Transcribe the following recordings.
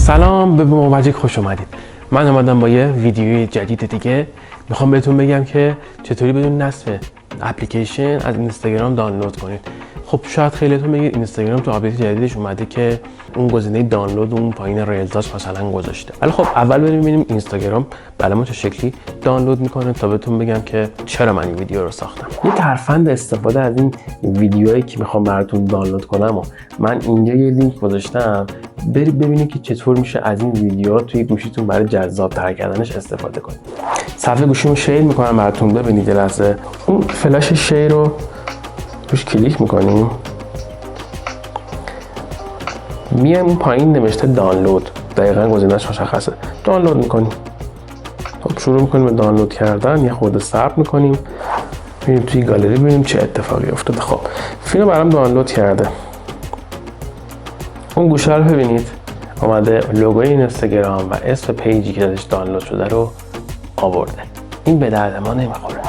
سلام، به موجیک خوش اومدید. من اومدم با یه ویدیوی جدید دیگه. میخوام بهتون بگم که چطوری بدون نصب اپلیکیشن از اینستاگرام دانلود کنید. خب شاید خیلیتون بگید اینستاگرام تو آپدیت جدیدش اومده که اون گزینه دانلود اون پایین ریلزاش مثلا گذاشته. ولی خب اول بریم ببینیم اینستاگرام برامون چه شکلی دانلود میکنه تا بهتون بگم که چرا من این ویدیو رو ساختم. یه ترفند استفاده از این ویدیوهایی که میخوام براتون دانلود کنم و من اینجا یه لینک گذاشتم، برید ببینید که چطور میشه از این ویدیوها توی گوشیتون برای جذاب تر کردنش استفاده کنید. صفحه گوشیمو شیر میکنم براتون، ببینید یه لحظه. اون فلاش شیر رو روش کلیک میکنیم، میایم اون پایین نوشته دانلود، دقیقاً گزینه‌اش مشخصه، دانلود میکنیم. خب شروع میکنیم به دانلود کردن، یه خورده صبر میکنیم، میریم توی گالری ببینیم چه اتفاقی افتاده. خب فیلم برام دانلود کرده. اون گوشه رو ببینید اومده لوگوی اینستاگرام و اسم پیجی که ازش دانلود شده رو آورده. این به درد ما نمیخوره.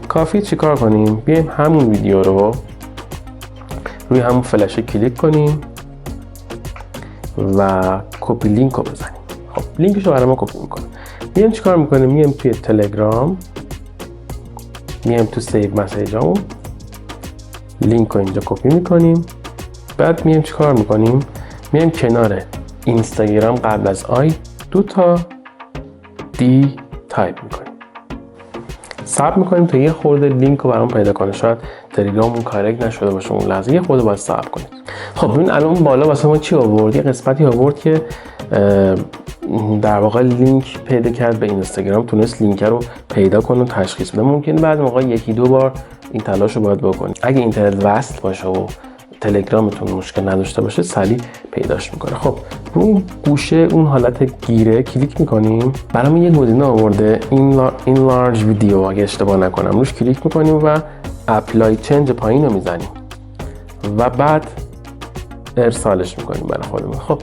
کافیه چیکار کنیم؟ بیایم همون ویدیو رو روی همون فلشه کلیک کنیم و کپی لینک رو بزنیم. خب لینکش رو برای ما کپی میکنه. میایم چیکار میکنیم؟ میایم توی تلگرام، میایم تو سیو مسیجامون، لینک رو اینجا کپی میکنیم. بعد میایم چیکار میکنیم؟ میایم کنار اینستاگرام قبل از آی 2 تا دی تایپ میکنیم. صبر میکنیم تا یه خورده لینک رو برام پیدا کنه. شاید تلگراممون کارکت نشده باشه اون لحظه، یه خورده باید صبر کنید. خب ببین الان بالا واسه ما چی آورد؟ یه قسمتی آورد که در واقع لینک پیدا کرد به اینستاگرام، تونست لینک رو پیدا کنه و تشخیص بده. ممکنه بعد موقع یکی دو بار این تلاش رو باید بکنید. اگه اینترنت وصل باشه و تلگرامتون مشکل نداشته باشه سریع پیداش میکنه. خب رو اون گوشه اون حالت گیره کلیک میکنیم، برامون یه گزینه آورده این لارج ویدیو، اگه اشتباه نکنم روش کلیک میکنیم و اپلای چنج پایین رو میزنیم و بعد ارسالش میکنیم برای خودمون. خب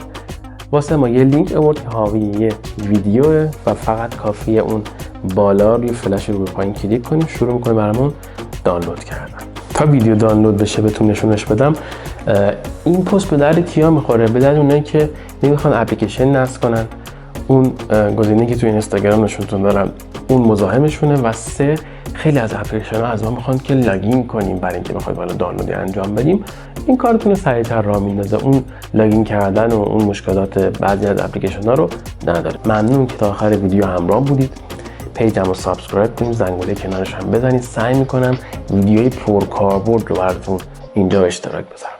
واسه ما یه لینک آورد که حاوی یه ویدیوه و فقط کافیه اون بالا روی فلش رو پایین کلیک کنیم، شروع میکنه برامون دانلود کردن. تا ویدیو دانلود بشه بهتون نشونش بدم. این پست به درد کیا میخوره؟ به درد اونایی که نمیخوان اپلیکیشن نصب کنن، اون گزینه‌ای که توی اینستاگرام نشونتون دارم اون مزاحمشونه، و سه خیلی از اپلیکیشن‌ها از ما میخوان که لاگین کنیم برای اینکه بخوایم بالا دانلودی انجام بدیم. این کارتون سریعتر راه میندازه، اون لاگین کردن و اون مشکلات بعضی از اپلیکیشن‌ها رو نداره. ممنون که تا آخر ویدیو همراه بودید. پیجم رو سابسکرایب کنید، زنگوله کنارش هم بزنید. سعی میکنم ویدیوی پرکاربرد رو براتون اینجا اشتراک بذارم.